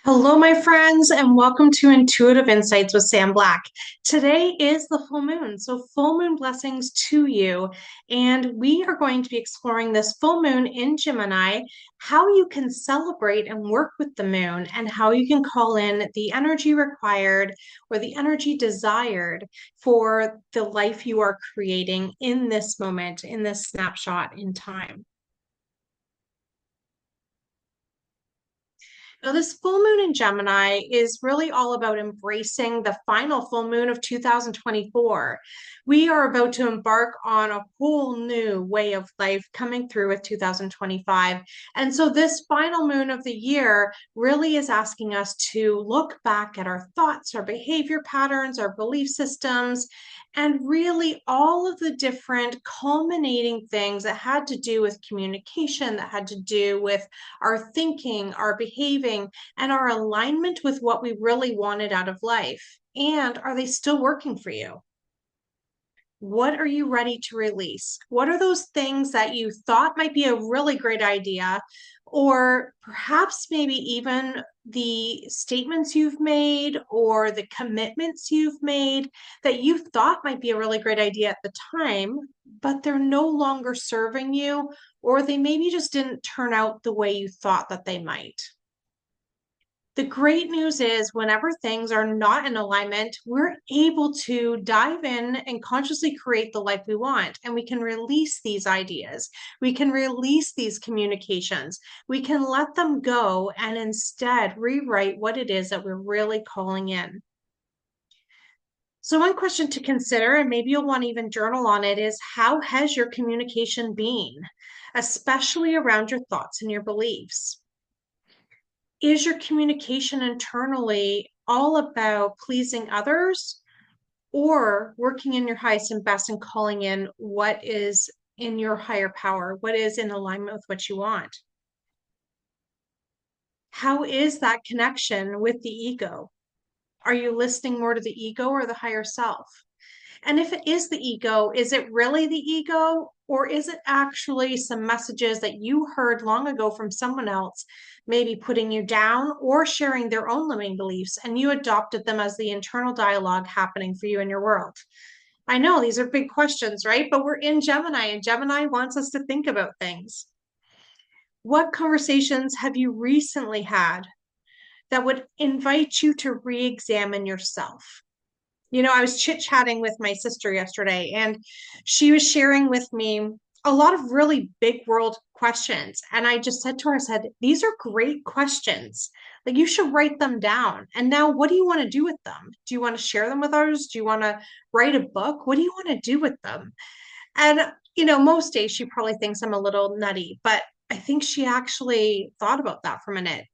Hello, my friends, and welcome to Intuitive Insights with Sam Black. Today is the full moon, so full moon blessings to you. And we are going to be exploring this full moon in Gemini, how you can celebrate and work with the moon, and how you can call in the energy required or the energy desired for the life you are creating in this moment, in this snapshot in time. Now, this full moon in Gemini is really all about embracing the final full moon of 2024. We are about to embark on a whole new way of life coming through with 2025. And so, this final moon of the year really is asking us to look back at our thoughts, our behavior patterns, our belief systems, and really all of the different culminating things that had to do with communication, that had to do with our thinking, our behaving, and our alignment with what we really wanted out of life. And are they still working for you? What are you ready to release? What are those things that you thought might be a really great idea? Or perhaps maybe even the statements you've made or the commitments you've made that you thought might be a really great idea at the time, but they're no longer serving you, or they maybe just didn't turn out the way you thought that they might. The great news is, whenever things are not in alignment, we're able to dive in and consciously create the life we want. And we can release these ideas. We can release these communications. We can let them go and instead rewrite what it is that we're really calling in. So, one question to consider, and maybe you'll want to even journal on it, is how has your communication been, especially around your thoughts and your beliefs? Is your communication internally all about pleasing others or working in your highest and best and calling in what is in your higher power, what is in alignment with what you want? How is that connection with the ego? Are you listening more to the ego or the higher self? And if it is the ego, is it really the ego? Or is it actually some messages that you heard long ago from someone else, maybe putting you down or sharing their own limiting beliefs, and you adopted them as the internal dialogue happening for you in your world? I know these are big questions, right? But we're in Gemini, and Gemini wants us to think about things. What conversations have you recently had that would invite you to re examine yourself? I was chit chatting with my sister yesterday, and she was sharing with me a lot of really big world questions. And I just said to her, I said, these are great questions. Like, you should write them down. And now, what do you want to do with them? Do you want to share them with others? Do you want to write a book? What do you want to do with them? And, most days she probably thinks I'm a little nutty, but I think she actually thought about that for a minute.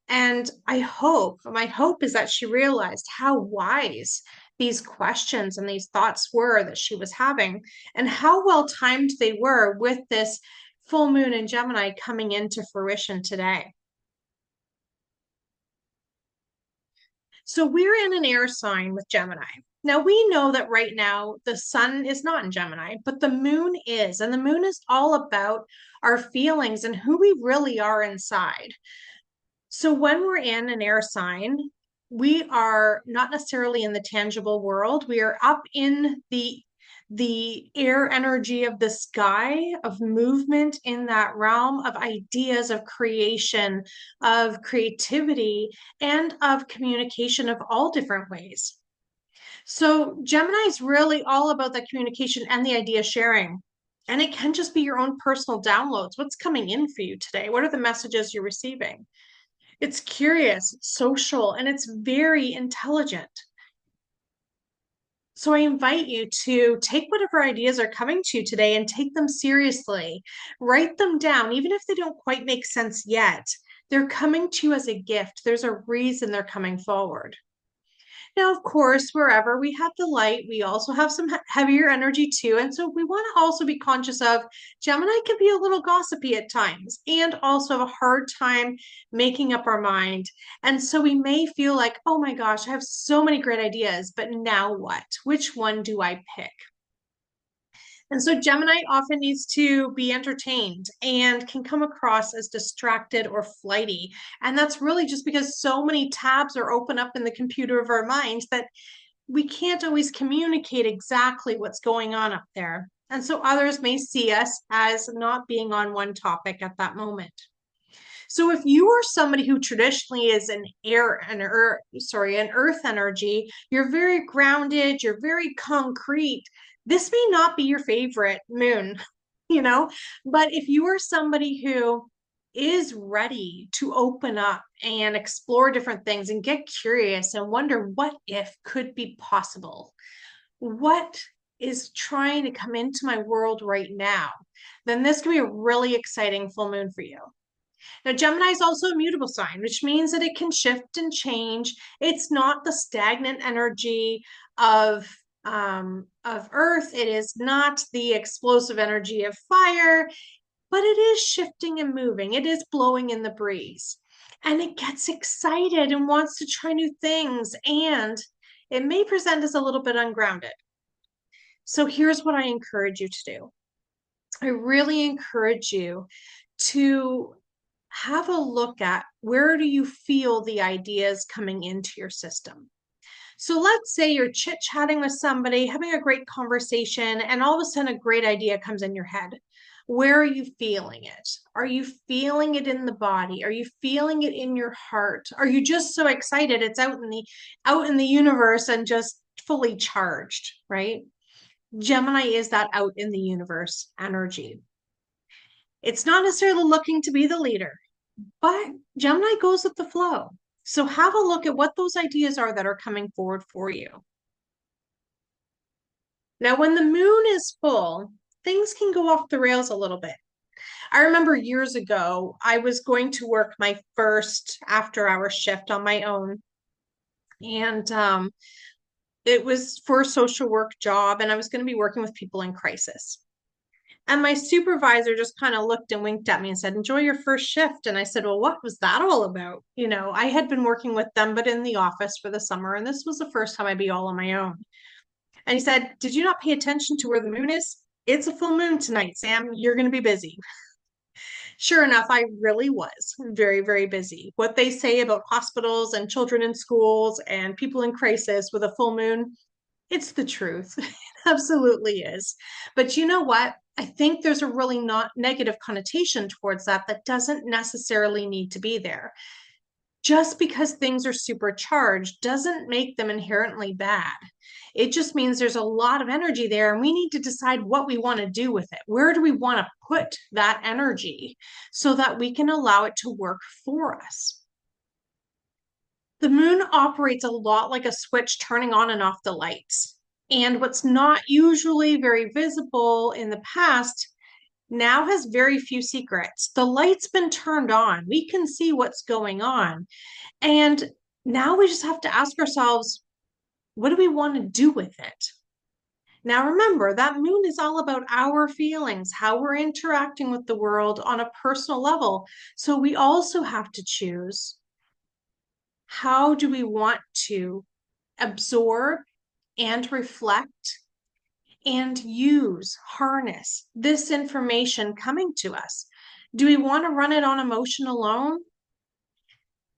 And my hope is that she realized how wise these questions and these thoughts were that she was having, and how well timed they were with this full moon in Gemini coming into fruition today. So we're in an air sign with Gemini. Now we know that right now the sun is not in Gemini, but the moon is. And the moon is all about our feelings and who we really are inside. So when we're in an air sign, we are not necessarily in the tangible world. We are up in the air energy of the sky, of movement in that realm, of ideas, of creation, of creativity, and of communication of all different ways. So Gemini is really all about that communication and the idea sharing. And it can just be your own personal downloads. What's coming in for you today? What are the messages you're receiving? It's curious, social, and it's very intelligent. So I invite you to take whatever ideas are coming to you today and take them seriously. Write them down, even if they don't quite make sense yet. They're coming to you as a gift. There's a reason they're coming forward. Now, of course, wherever we have the light, we also have some heavier energy too. And so we want to also be conscious of Gemini can be a little gossipy at times and also have a hard time making up our mind. And so we may feel like, oh my gosh, I have so many great ideas, but now what? Which one do I pick? And so Gemini often needs to be entertained and can come across as distracted or flighty. And that's really just because so many tabs are open up in the computer of our minds that we can't always communicate exactly what's going on up there. And so others may see us as not being on one topic at that moment. So if you are somebody who traditionally is an earth energy, you're very grounded, you're very concrete. This may not be your favorite moon, you know, but if you are somebody who is ready to open up and explore different things and get curious and wonder what if could be possible, what is trying to come into my world right now, then this can be a really exciting full moon for you. Now, Gemini is also a mutable sign, which means that it can shift and change. It's not the stagnant energy of Earth. It is not the explosive energy of fire, but it is shifting and moving. It is blowing in the breeze. And it gets excited and wants to try new things. And it may present as a little bit ungrounded. So here's what I encourage you to do. I really encourage you to have a look at where do you feel the ideas coming into your system. So let's say you're chit-chatting with somebody, having a great conversation, and all of a sudden a great idea comes in your head. Where are you feeling it? Are you feeling it in the body? Are you feeling it in your heart? Are you just so excited it's out in the universe and just fully charged, right? Gemini is that out in the universe energy. It's not necessarily looking to be the leader, but Gemini goes with the flow. So have a look at what those ideas are that are coming forward for you. Now, when the moon is full, things can go off the rails a little bit. I remember years ago, I was going to work my first after-hour shift on my own. And it was for a social work job, and I was going to be working with people in crisis. And my supervisor just kind of looked and winked at me and said, "Enjoy your first shift." And I said, "Well, what was that all about?" You know, I had been working with them, but in the office for the summer. And this was the first time I'd be all on my own. And he said, "Did you not pay attention to where the moon is? It's a full moon tonight, Sam. You're going to be busy." Sure enough, I really was very, very busy. What they say about hospitals and children in schools and people in crisis with a full moon, it's the truth. It absolutely is. But you know what? I think there's a really not negative connotation towards that that doesn't necessarily need to be there. Just because things are supercharged doesn't make them inherently bad. It just means there's a lot of energy there, and we need to decide what we want to do with it. Where do we want to put that energy so that we can allow it to work for us? The moon operates a lot like a switch turning on and off the lights. And what's not usually very visible in the past now has very few secrets. The light's been turned on. We can see what's going on. And now we just have to ask ourselves, what do we want to do with it? Now, remember, that moon is all about our feelings, how we're interacting with the world on a personal level. So we also have to choose, how do we want to absorb and reflect and use, harness this information coming to us? Do we want to run it on emotion alone?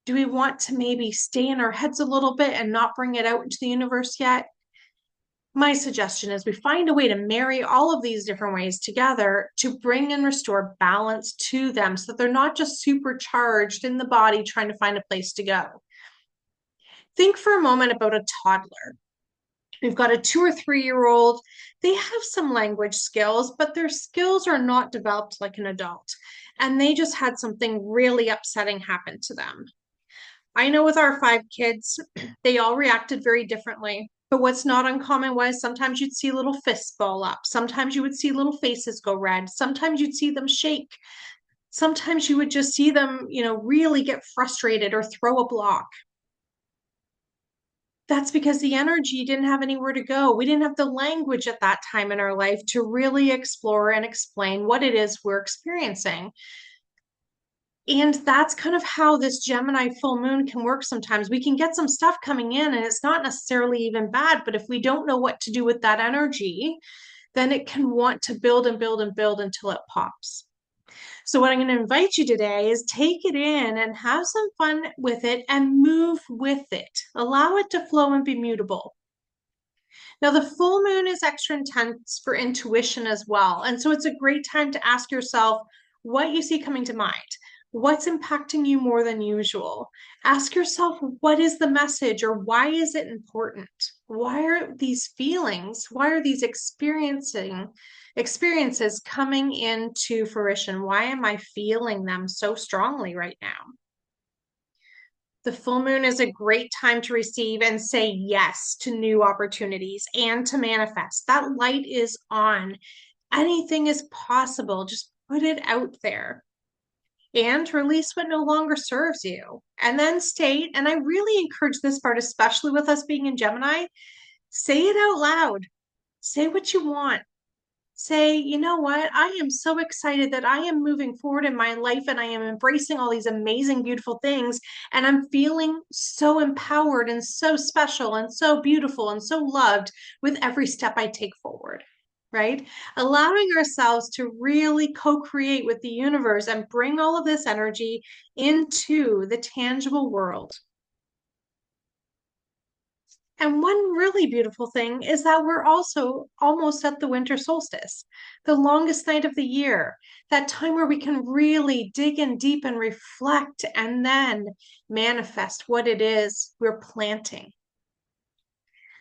Do we want to maybe stay in our heads a little bit and not bring it out into the universe yet? My suggestion is we find a way to marry all of these different ways together to bring and restore balance to them so that they're not just supercharged in the body trying to find a place to go. Think for a moment about a toddler. We've got a 2 or 3 year old. They have some language skills, but their skills are not developed like an adult. And they just had something really upsetting happen to them. I know with our 5 kids, they all reacted very differently. But what's not uncommon was sometimes you'd see little fists ball up. Sometimes you would see little faces go red. Sometimes you'd see them shake. Sometimes you would just see them, really get frustrated or throw a block. That's because the energy didn't have anywhere to go. We didn't have the language at that time in our life to really explore and explain what it is we're experiencing. And that's kind of how this Gemini full moon can work sometimes. We can get some stuff coming in and it's not necessarily even bad, but if we don't know what to do with that energy, then it can want to build and build and build until it pops. So, what I'm going to invite you today is take it in and have some fun with it and move with it. Allow it to flow and be mutable. Now, the full moon is extra intense for intuition as well. And so, it's a great time to ask yourself what you see coming to mind. What's impacting you more than usual? Ask yourself, what is the message or why is it important? Why are these feelings, why are these experiences coming into fruition? Why am I feeling them so strongly right now? The full moon is a great time to receive and say yes to new opportunities and to manifest. That light is on. Anything is possible. Just put it out there and release what no longer serves you. And then state, and I really encourage this part, especially with us being in Gemini, say it out loud. Say what you want. Say, you know what? I am so excited that I am moving forward in my life and I am embracing all these amazing, beautiful things. And I'm feeling so empowered and so special and so beautiful and so loved with every step I take forward. Right? Allowing ourselves to really co create with the universe and bring all of this energy into the tangible world. And one really beautiful thing is that we're also almost at the winter solstice, the longest night of the year, that time where we can really dig in deep and reflect and then manifest what it is we're planting.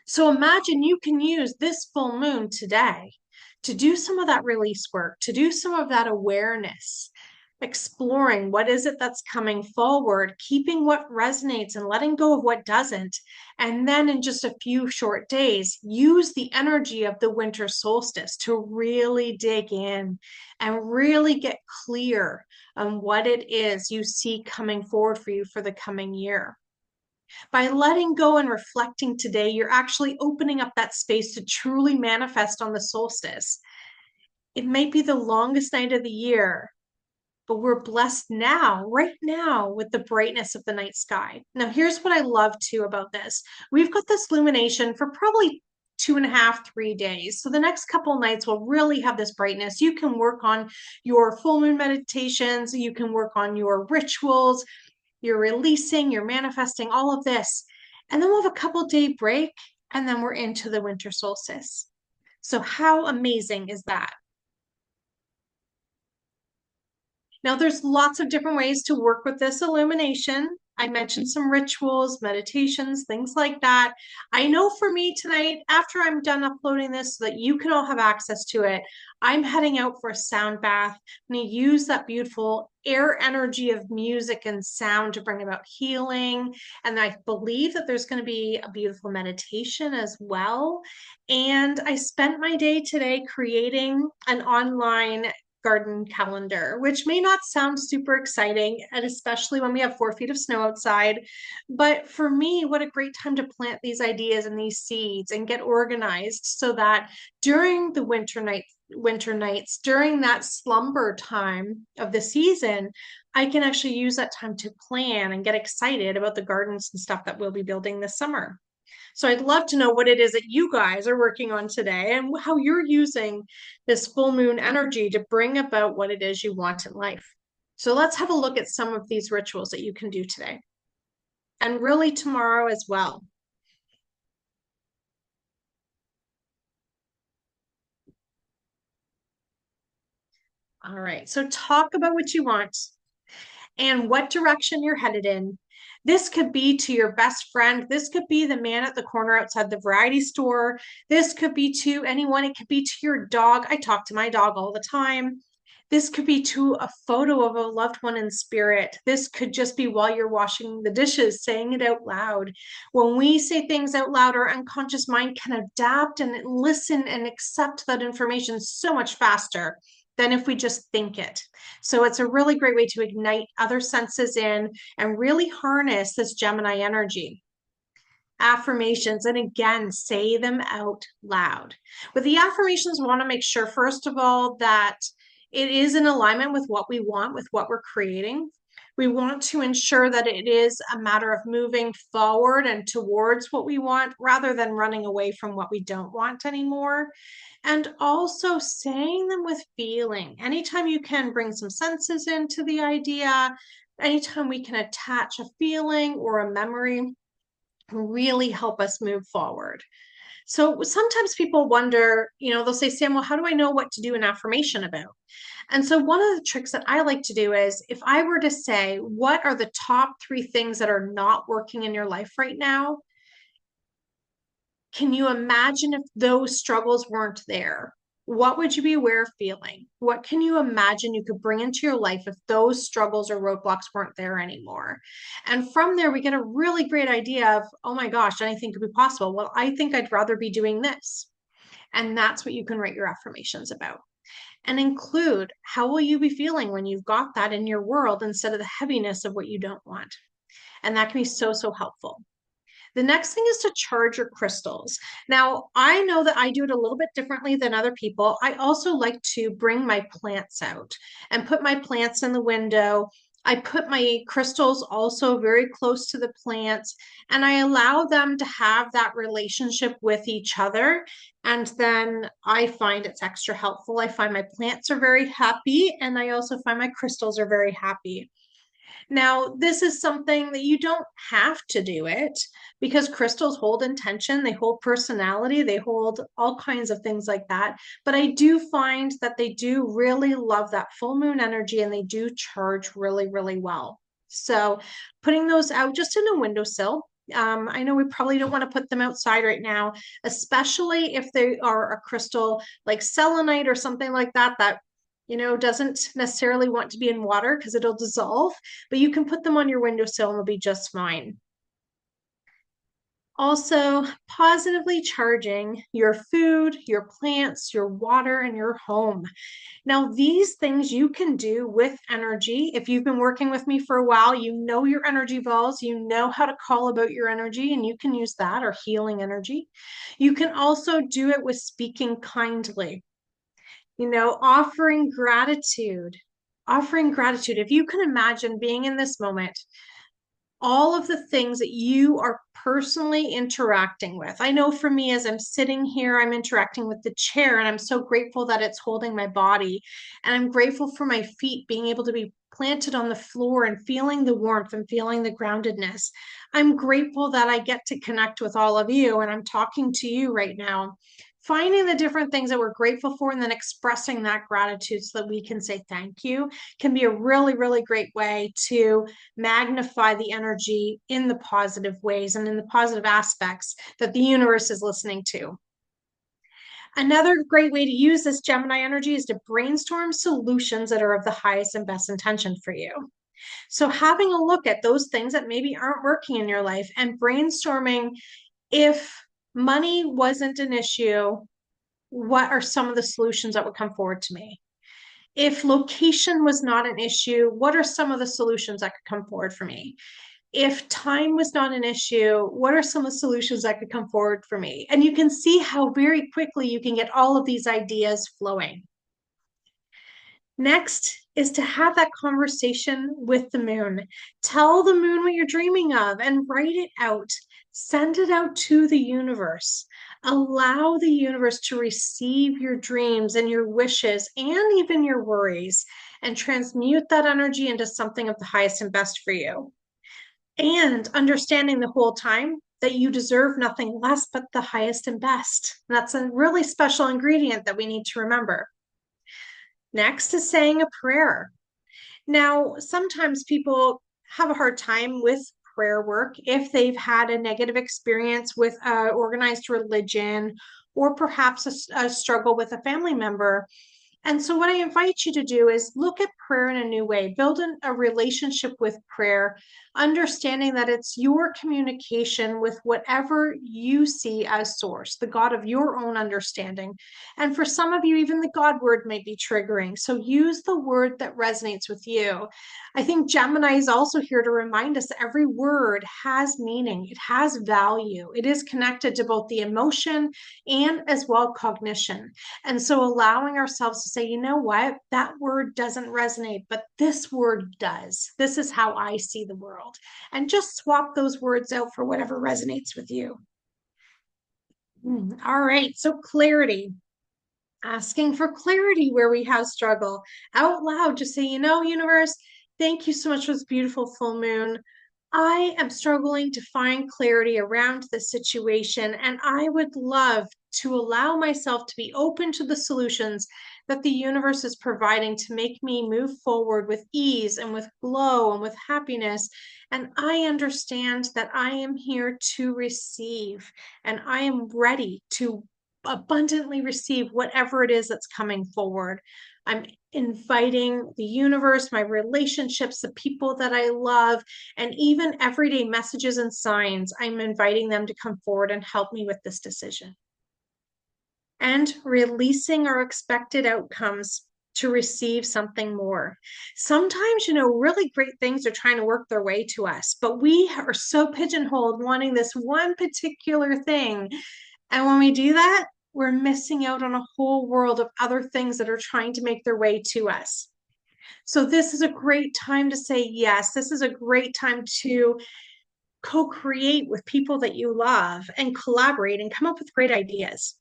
So imagine you can use this full moon today to do some of that release work, to do some of that awareness, exploring what is it that's coming forward, keeping what resonates and letting go of what doesn't. And then in just a few short days, use the energy of the winter solstice to really dig in and really get clear on what it is you see coming forward for you for the coming year. By letting go and reflecting today, you're actually opening up that space to truly manifest on the solstice. It might be the longest night of the year, but we're blessed now, right now, with the brightness of the night sky. Now, here's what I love too about this. We've got this illumination for probably 2.5, 3 days. So the next couple nights will really have this brightness. You can work on your full moon meditations, you can work on your rituals, you're releasing, you're manifesting, all of this. And then we'll have a couple-day break, and then we're into the winter solstice. So how amazing is that? Now, there's lots of different ways to work with this illumination. I mentioned some rituals, meditations, things like that. I know for me tonight, after I'm done uploading this so that you can all have access to it, I'm heading out for a sound bath. I'm going to use that beautiful air energy of music and sound to bring about healing. And I believe that there's going to be a beautiful meditation as well. And I spent my day today creating an online garden calendar, which may not sound super exciting, and especially when we have 4 feet of snow outside. But for me, what a great time to plant these ideas and these seeds and get organized so that during the winter nights, during that slumber time of the season, I can actually use that time to plan and get excited about the gardens and stuff that we'll be building this summer. So I'd love to know what it is that you guys are working on today and how you're using this full moon energy to bring about what it is you want in life. So let's have a look at some of these rituals that you can do today and really tomorrow as well. All right, so talk about what you want and what direction you're headed in. This could be to your best friend. This could be the man at the corner outside the variety store. This could be to anyone. It could be to your dog. I talk to my dog all the time. This could be to a photo of a loved one in spirit. This could just be while you're washing the dishes, saying it out loud. When we say things out loud, our unconscious mind can adapt and listen and accept that information so much faster than if we just think it. So it's a really great way to ignite other senses in and really harness this Gemini energy. Affirmations, and again, say them out loud. With the affirmations, we want to make sure, first of all, that it is in alignment with what we want, with what we're creating. We want to ensure that it is a matter of moving forward and towards what we want rather than running away from what we don't want anymore. And also saying them with feeling. Anytime you can bring some senses into the idea, anytime we can attach a feeling or a memory, really help us move forward. So sometimes people wonder, they'll say, Sam, well, how do I know what to do an affirmation about? And so one of the tricks that I like to do is if I were to say, what are the top 3 things that are not working in your life right now? Can you imagine if those struggles weren't there? What would you be aware of feeling? What can you imagine you could bring into your life if those struggles or roadblocks weren't there anymore? And from there, we get a really great idea of, oh my gosh, anything could be possible. Well, I think I'd rather be doing this. And that's what you can write your affirmations about. And include how will you be feeling when you've got that in your world instead of the heaviness of what you don't want. And that can be so, so helpful. The next thing is to charge your crystals. Now, I know that I do it a little bit differently than other people. I also like to bring my plants out and put my plants in the window. I put my crystals also very close to the plants, and I allow them to have that relationship with each other. And then I find it's extra helpful. I find my plants are very happy, and I also find my crystals are very happy. Now, this is something that you don't have to do it because crystals hold intention, they hold personality, they hold all kinds of things like that. But I do find that they do really love that full moon energy and they do charge really, really well. So putting those out just in a windowsill. I know we probably don't want to put them outside right now, especially if they are a crystal like selenite or something like that, that doesn't necessarily want to be in water because it'll dissolve, but you can put them on your windowsill and they'll be just fine. Also, positively charging your food, your plants, your water, and your home. Now, these things you can do with energy. If you've been working with me for a while, you know your energy balls, you know how to call about your energy, and you can use that or healing energy. You can also do it with speaking kindly. Offering gratitude. Offering gratitude. If you can imagine being in this moment, all of the things that you are personally interacting with. I know for me, as I'm sitting here, I'm interacting with the chair, and I'm so grateful that it's holding my body. And I'm grateful for my feet being able to be planted on the floor and feeling the warmth and feeling the groundedness. I'm grateful that I get to connect with all of you, and I'm talking to you right now. Finding the different things that we're grateful for and then expressing that gratitude so that we can say thank you can be a really, really great way to magnify the energy in the positive ways and in the positive aspects that the universe is listening to. Another great way to use this Gemini energy is to brainstorm solutions that are of the highest and best intention for you. So having a look at those things that maybe aren't working in your life and brainstorming, if money wasn't an issue, what are some of the solutions that would come forward to me? If location was not an issue, what are some of the solutions that could come forward for me? If time was not an issue, what are some of the solutions that could come forward for me? And you can see how very quickly you can get all of these ideas flowing. Next is to have that conversation with the moon. Tell the moon what you're dreaming of and write it out. Send it out to the universe. Allow the universe to receive your dreams and your wishes and even your worries and transmute that energy into something of the highest and best for you. And understanding the whole time that you deserve nothing less but the highest and best. And that's a really special ingredient that we need to remember. Next is saying a prayer. Now, sometimes people have a hard time with prayer work if they've had a negative experience with organized religion or perhaps a struggle with a family member. And so, what I invite you to do is look at prayer in a new way, build a relationship with prayer, understanding that it's your communication with whatever you see as source, the God of your own understanding. And for some of you, even the God word might be triggering. So, use the word that resonates with you. I think Gemini is also here to remind us that every word has meaning, it has value, it is connected to both the emotion and as well cognition. And so allowing ourselves to say, you know what, that word doesn't resonate, but this word does. This is how I see the world. And just swap those words out for whatever resonates with you. All right. So clarity, asking for clarity where we have struggle out loud. Just say, you know, universe, thank you so much for this beautiful full moon. I am struggling to find clarity around the situation, and I would love to allow myself to be open to the solutions that the universe is providing to make me move forward with ease and with glow and with happiness. And I understand that I am here to receive, and I am ready to abundantly receive whatever it is that's coming forward. I'm inviting the universe, my relationships, the people that I love, and even everyday messages and signs. I'm inviting them to come forward and help me with this decision. And releasing our expected outcomes to receive something more. Sometimes, you know, really great things are trying to work their way to us, but we are so pigeonholed wanting this one particular thing. And when we do that, we're missing out on a whole world of other things that are trying to make their way to us. So this is a great time to say yes. This is a great time to co-create with people that you love and collaborate and come up with great ideas.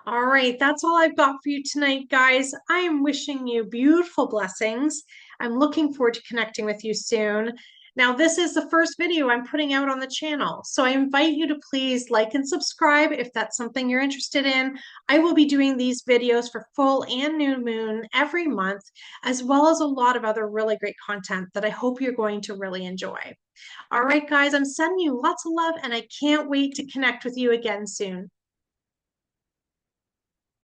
All right, that's all I've got for you tonight, guys. I am wishing you beautiful blessings. I'm looking forward to connecting with you soon. Now, this is the first video I'm putting out on the channel, so I invite you to please like and subscribe if that's something you're interested in. I will be doing these videos for full and new moon every month, as well as a lot of other really great content that I hope you're going to really enjoy. All right, guys, I'm sending you lots of love, and I can't wait to connect with you again soon.